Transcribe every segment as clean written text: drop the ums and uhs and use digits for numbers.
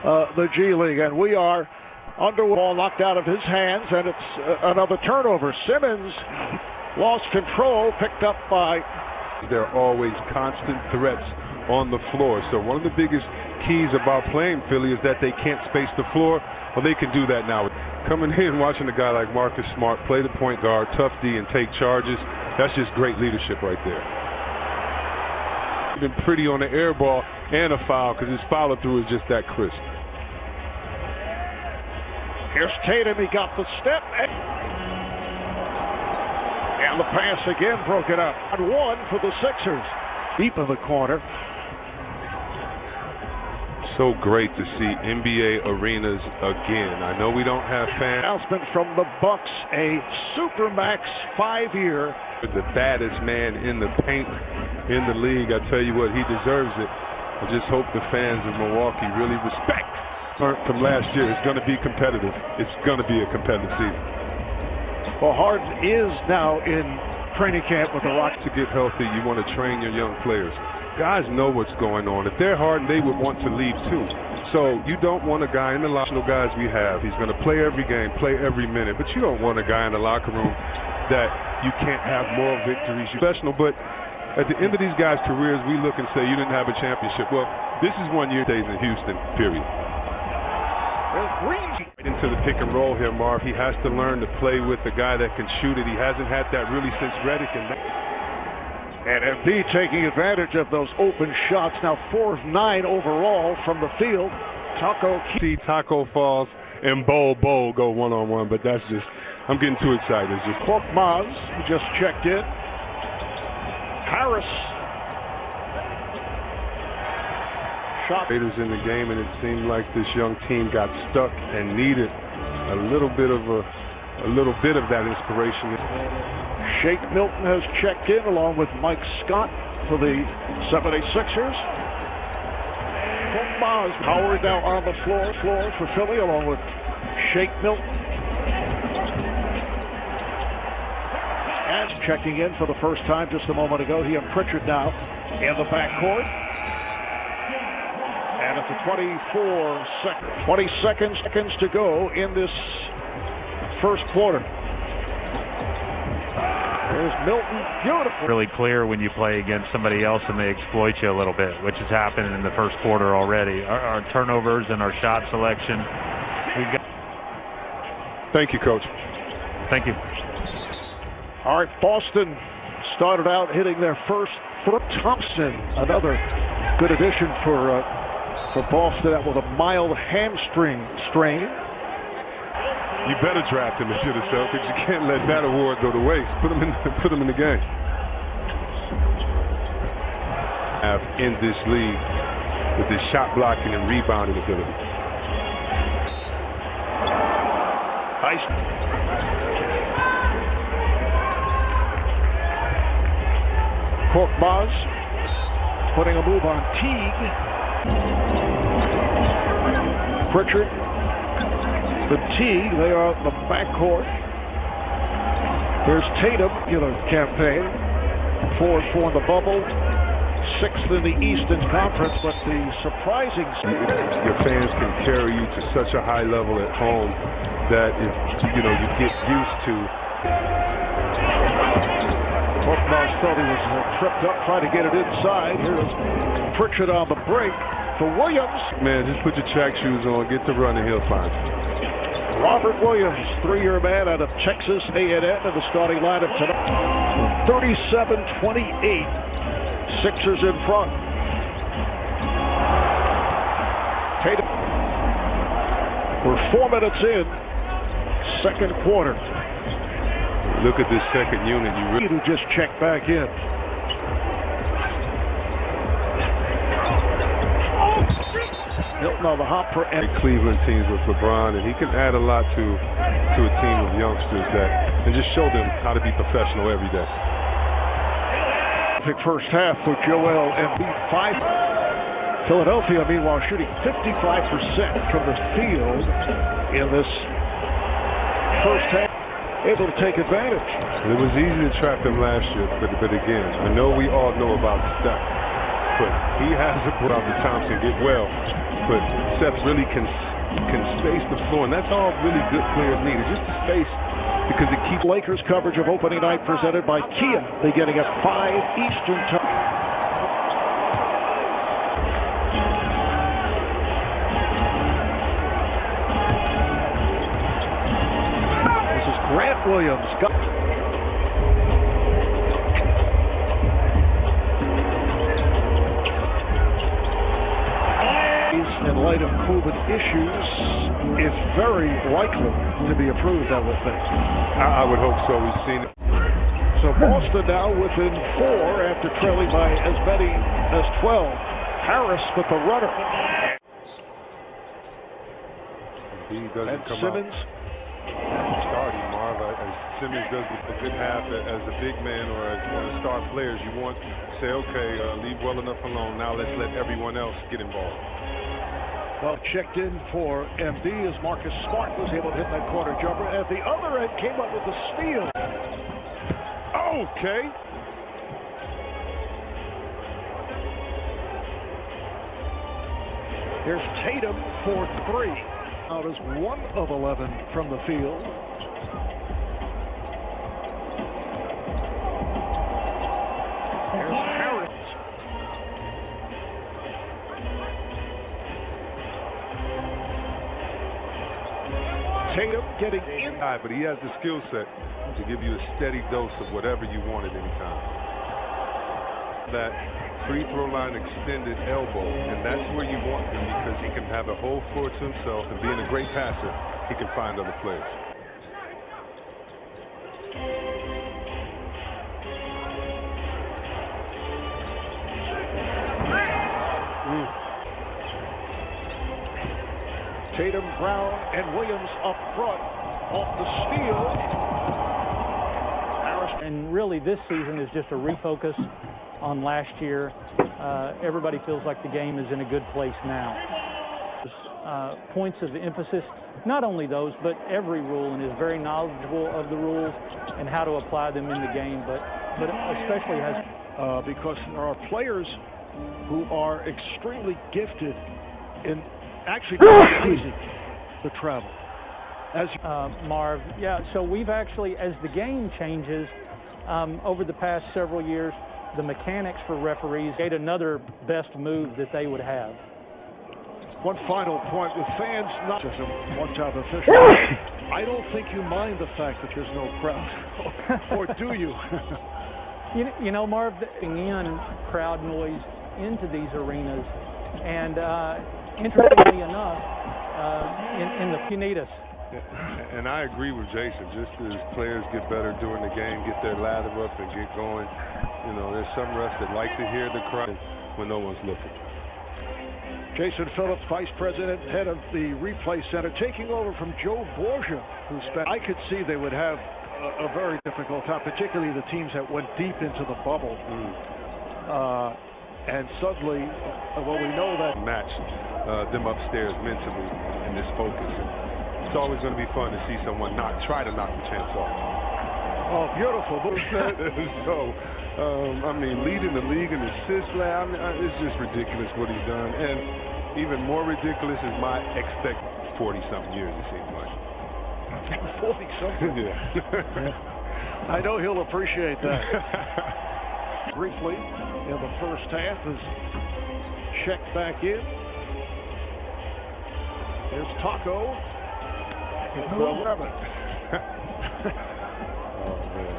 the G League. And we are under ball knocked out of his hands, and it's another turnover. Simmons lost control, picked up by... There are always constant threats on the floor. So one of the biggest keys about playing Philly is that they can't space the floor. Well, they can do that now. Coming in and watching a guy like Marcus Smart play the point guard, tough D, and take charges, that's just great leadership right there. Been pretty on the air ball and a foul because his follow-through is just that crisp. Here's Tatum. He got the step. And the pass again broken up. And one for the Sixers. Deep in the corner. So great to see NBA arenas again. I know we don't have fans. Announcement from the Bucks, a Supermax 5-year. The baddest man in the paint in the league. I tell you what, he deserves it. I just hope the fans of Milwaukee really respect from last year. It's going to be competitive. It's going to be a competitive season. Well, Harden is now in training camp with the Rockets. To get healthy, you want to train your young players. Guys know what's going on. If they're Harden, they would want to leave too. So you don't want a guy in the locker room, guys we have. He's going to play every game, play every minute. But you don't want a guy in the locker room that you can't have moral victories. You're professional, but at the end of these guys' careers, we look and say you didn't have a championship. Well, this is 1 year days in Houston, period. Into the pick and roll here, Marv. He has to learn to play with a guy that can shoot it. He hasn't had that really since Redick. And Embiid taking advantage of those open shots. Now 4 of 9 overall from the field. Taco falls and Bowl go one-on-one, but that's just, I'm getting too excited. It's just Korkmaz just checked in. Harris. Raiders in the game, and it seemed like this young team got stuck and needed a little bit of that inspiration. Shake Milton has checked in along with Mike Scott for the 76ers. Korkmaz, Howard now on the floor for Philly along with Shake Milton. And checking in for the first time just a moment ago, he and Pritchard now in the backcourt. And at the 20 seconds to go in this first quarter. There's Milton, beautiful. Really clear when you play against somebody else and they exploit you a little bit, which has happened in the first quarter already. Our turnovers and our shot selection. Thank you, Coach. Thank you. All right, Boston started out hitting their first. Thompson, another good addition for Boston with a mild hamstring strain. You better draft him into the Celtics. You can't let that award go to waste. Put him in the game. In this league with his shot blocking and rebounding ability. Nice. Korkmaz putting a move on Teague. Pritchard, the Teague, they are the backcourt. There's Tatum, campaign. 4-4 in the bubble, 6th in the Eastern Conference, but the surprising... Your fans can carry you to such a high level at home that if you get used to. Korkmaz thought he was tripped up trying to get it inside. Here's Pritchard on the break for Williams. Man, just put your track shoes on, get to running, he'll find you. Robert Williams, 3-year man out of Texas A&M in the starting lineup tonight. 37-28. Sixers in front. Tatum. We're 4 minutes in, second quarter. Look at this second unit. You really just checked back in. Milton on the hop for Cleveland teams with LeBron, and he can add a lot to a team of youngsters and just show them how to be professional every day. First half for Joel Embiid. 5. Philadelphia, meanwhile, shooting 55% from the field in this first half. Able to take advantage. It was easy to trap them last year, but again, I know we all know about Steph. but he has a Robert Thompson get well. But Seth really can space the floor, and that's all really good players need, is just the space, because it keeps. Lakers coverage of opening night presented by Kia, beginning at 5 Eastern Time. This is Grant Williams. In light of COVID issues, is very likely to be approved, I would think. I would hope so. We've seen it. So Boston now within 4 after trailing by as many as 12. Harris with the runner. He doesn't come Simmons. Starting, Marv. As Simmons does a good half as a big man or as one of the star players, you want to say, okay, leave well enough alone. Now let's let everyone else get involved. Well, checked in for MD as Marcus Smart was able to hit that corner jumper. At the other end, came up with the steal. Okay. Here's Tatum for 3. Out as 1 of 11 from the field. There's Harris. Tatum getting in. But he has the skill set to give you a steady dose of whatever you want at any time. That free throw line extended elbow, and that's where you want him, because he can have the whole floor to himself, and being a great passer, he can find other players. Tatum, Brown, and Williams up front off the steal. Harris. And really this season is just a refocus on last year. Everybody feels like the game is in a good place now. Points of emphasis, not only those, but every rule, and is very knowledgeable of the rules and how to apply them in the game, but especially has... because there are players who are extremely gifted in actually easy to travel. As Marv, yeah, so we've actually, as the game changes over the past several years, the mechanics for referees made another best move that they would have. One final point with fans, not just a one-time official. I don't think you mind the fact that there's no crowd, or do you? You know, Marv, in crowd noise into these arenas, and interestingly enough, in the Punitas. And I agree with Jason. Just as players get better during the game, get their lather up and get going, you know, there's some refs that like to hear the crowd when no one's looking. Jason Phillips, Vice President, head of the Replay Center, taking over from Joe Borgia, who spent. I could see they would have a very difficult time, particularly the teams that went deep into the bubble. And suddenly, well, we know that match them upstairs mentally in this focus. It's always going to be fun to see someone try to knock the champs off. Oh, beautiful. So, I mean, leading the league in assists, it's just ridiculous what he's done. And even more ridiculous is my 40-something years, it seems like. 40-something? Yeah. I know he'll appreciate that. Briefly, in the first half, is checked back in. Here's Taco. Oh, man.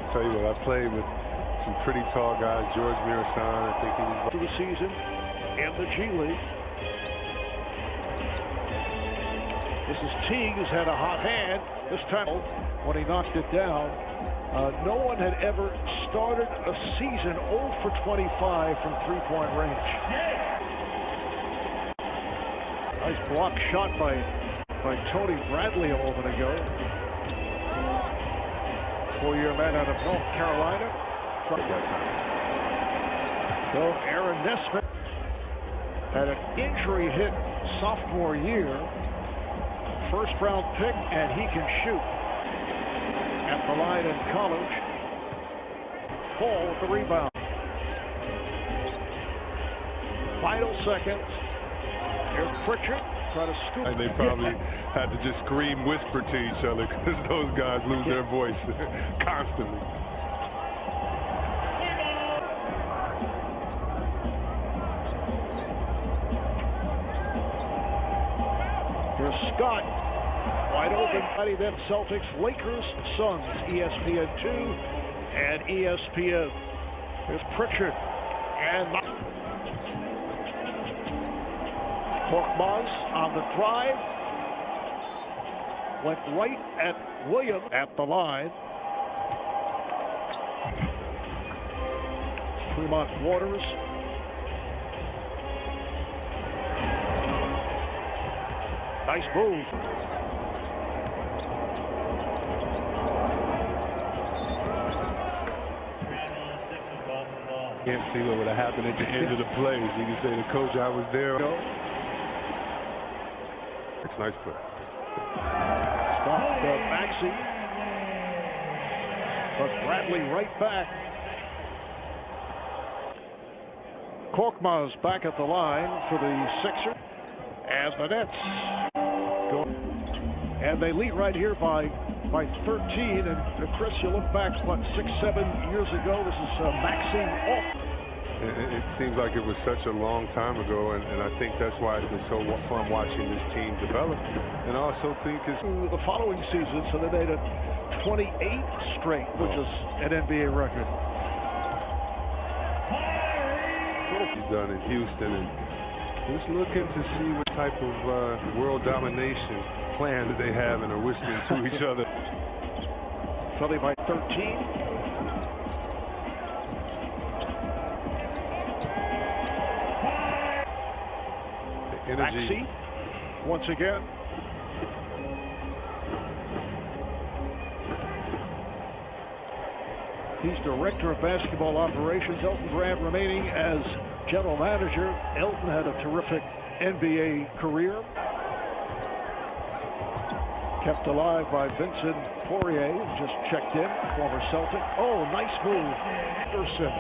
Tell you what, I played with some pretty tall guys. George Mirasan, I think he was to the season and the G League. This is Teague, who's had a hot hand this time when he knocked it down. No one had ever started a season 0 for 25 from three-point range. Nice block shot by Tony Bradley a moment ago. 4-year man out of North Carolina. So Aaron Nesmith had an injury hit sophomore year. First round pick, and he can shoot at the line in college. Paul with the rebound. final seconds. Here's Pritchard trying to scoop. And they probably had to just scream, whisper to each other because those guys lose their voice constantly. Here's Scott. Wide open. Then Celtics, Lakers, Suns, ESPN 2 and ESPN. Here's Pritchard. And Korkmaz on the drive. Went right at Williams at the line. Fremont Waters. Nice move. Can't see what would have happened at the end of the plays. You can say the coach, I was there. It's nice play. Stopped Maxey. But Bradley right back. Korkmaz back at the line for the Sixers. As the Nets go. And they lead right here by 13. And Chris, you look back, what, 6-7 years ago? This is Maxey off. It seems like it was such a long time ago, and I think that's why it's been so fun watching this team develop. And I also think it's the following season, so they made it 28 straight, which is an NBA record. He's done in Houston, and just looking to see what type of world domination plan that they have and are whispering to each other. Philly by 13. Maxey, once again. He's director of basketball operations. Elton Brand remaining as general manager. Elton had a terrific NBA career. Kept alive by Vincent Poirier, just checked in, former Celtic. Oh, nice move. Anderson,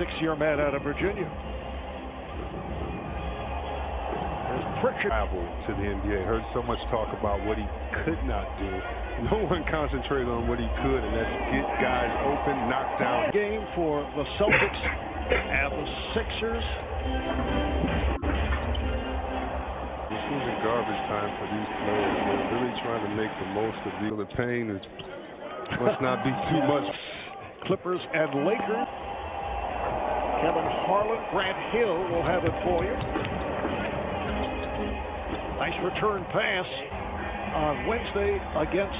6-year man out of Virginia. Travel to the NBA. Heard so much talk about what he could not do. No one concentrated on what he could, and that's get guys open, knock down. Game for the Celtics and the Sixers. This isn't garbage time for these players. They're really trying to make the most of the pain. It must not be too much. Clippers and Lakers. Kevin Harlan, Grant Hill will have it for you. Nice return pass on Wednesday against